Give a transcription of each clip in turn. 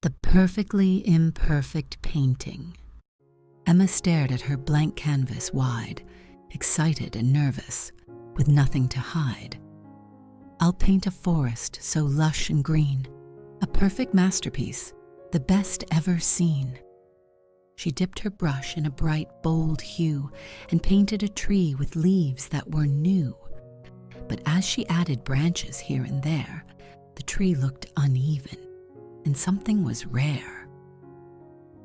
The perfectly imperfect painting. Emma stared at her blank canvas wide, excited and nervous, with nothing to hide. I'll paint a forest so lush and green, a perfect masterpiece, the best ever seen. She dipped her brush in a bright, bold hue and painted a tree with leaves that were new. But as she added branches here and there, the tree looked uneven, and something was rare.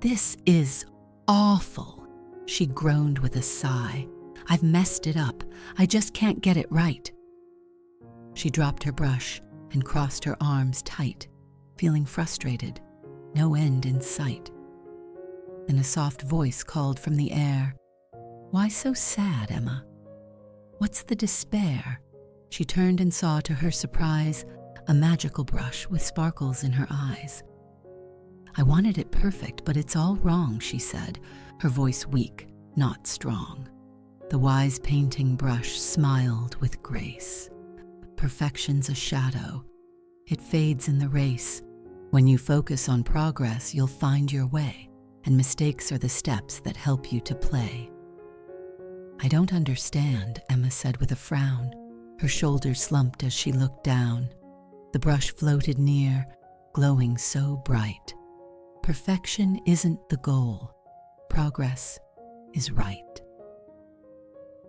"This is awful," she groaned with a sigh. "I've messed it up. I just can't get it right." She dropped her brush and crossed her arms tight, feeling frustrated, no end in sight. Then a soft voice called from the air, "Why so sad, Emma? What's the despair?" She turned and saw, to her surprise, a magical brush with sparkles in her eyes. "I wanted it perfect, but it's all wrong," she said, her voice weak, not strong. The wise painting brush smiled with grace. "Perfection's a shadow. It fades in the race. When you focus on progress, you'll find your way, and mistakes are the steps that help you to play." "I don't understand," Emma said with a frown. Her shoulders slumped as she looked down. The brush floated near, glowing so bright. "Perfection isn't the goal. Progress is right."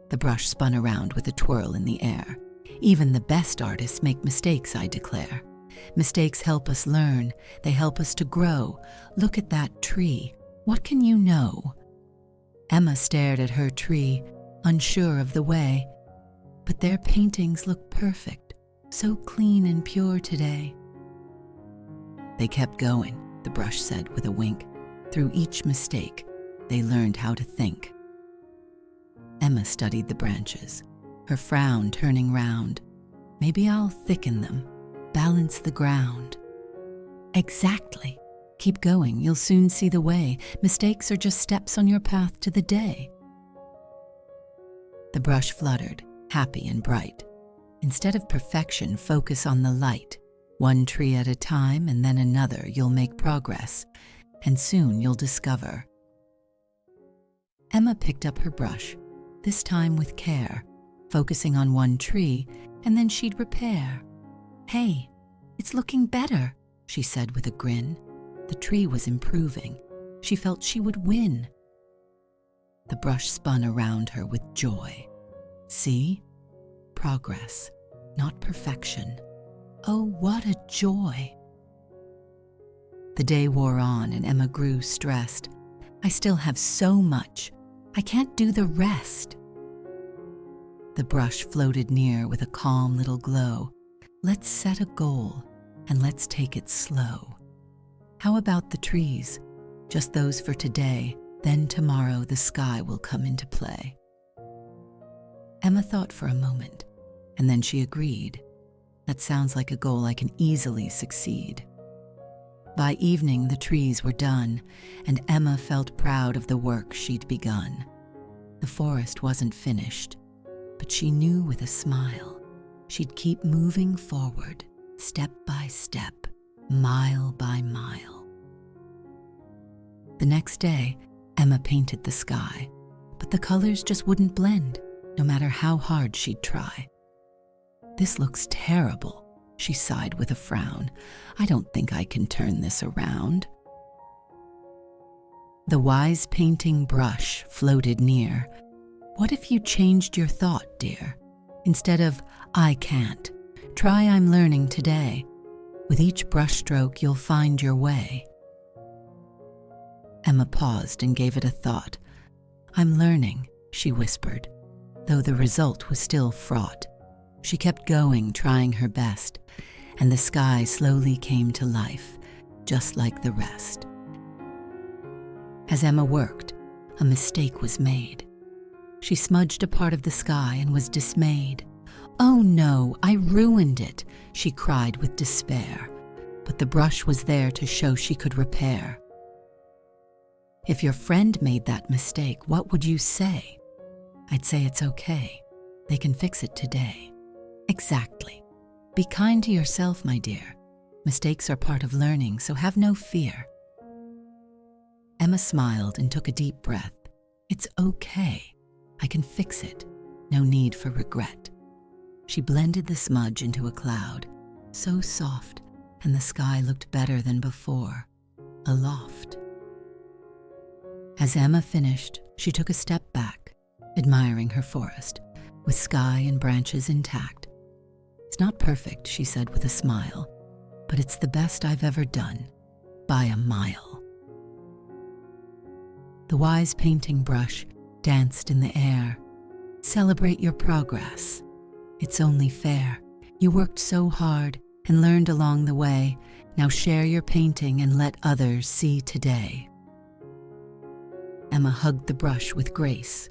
The brush spun around with a twirl in the air. "Even the best artists make mistakes, I declare. Mistakes help us learn. They help us to grow. Look at that tree. What can you know?" Emma stared at her tree, unsure of the way. "But their paintings look perfect, so clean and pure today." "They kept going," the brush said with a wink. "Through each mistake, they learned how to think." Emma studied the branches, her frown turning round. "Maybe I'll thicken them, balance the ground." "Exactly. Keep going, you'll soon see the way. Mistakes are just steps on your path to the day." The brush fluttered, happy and bright. "Instead of perfection, focus on the light. One tree at a time, and then another, you'll make progress, and soon you'll discover." Emma picked up her brush, this time with care, focusing on one tree, and then she'd repair. "Hey, it's looking better," she said with a grin. The tree was improving. She felt she would win. The brush spun around her with joy. "See? Progress, not perfection. Oh, what a joy." The day wore on and Emma grew stressed. "I still have so much. I can't do the rest." The brush floated near with a calm little glow. "Let's set a goal, and let's take it slow. How about the trees? Just those for today, then tomorrow the sky will come into play." Emma thought for a moment, and then she agreed. "That sounds like a goal I can easily succeed." By evening, the trees were done, and Emma felt proud of the work she'd begun. The forest wasn't finished, but she knew with a smile she'd keep moving forward, step by step, mile by mile. The next day, Emma painted the sky, but the colors just wouldn't blend, no matter how hard she'd try. "This looks terrible," she sighed with a frown. "I don't think I can turn this around." The wise painting brush floated near. "What if you changed your thought, dear? Instead of 'I can't,' try 'I'm learning today.' With each brushstroke, you'll find your way." Emma paused and gave it a thought. "I'm learning," she whispered, though the result was still fraught. She kept going, trying her best, and the sky slowly came to life, just like the rest. As Emma worked, a mistake was made. She smudged a part of the sky and was dismayed. "Oh no, I ruined it," she cried with despair. But the brush was there to show she could repair. "If your friend made that mistake, what would you say?" "I'd say it's okay. They can fix it today." "Exactly. Be kind to yourself, my dear. Mistakes are part of learning, so have no fear. Emma smiled and took a deep breath. It's okay. I can fix it. No need for regret. She blended the smudge into a cloud, so soft, and the sky looked better than before, aloft. As Emma finished, she took a step back, admiring her forest, with sky and branches intact. It's not perfect, she said with a smile, but it's the best I've ever done, by a mile. The wise painting brush danced in the air. Celebrate your progress. It's only fair. You worked so hard and learned along the way. Now share your painting and let others see today. Emma hugged the brush with grace.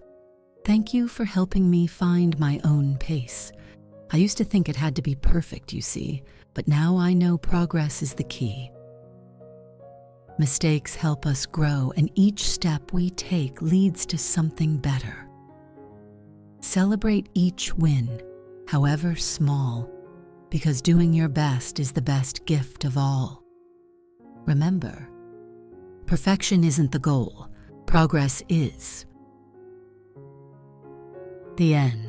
Thank you for helping me find my own pace. I used to think it had to be perfect, you see, but now I know progress is the key. Mistakes help us grow, and each step we take leads to something better. Celebrate each win, however small, because doing your best is the best gift of all. Remember, perfection isn't the goal, progress is. The end.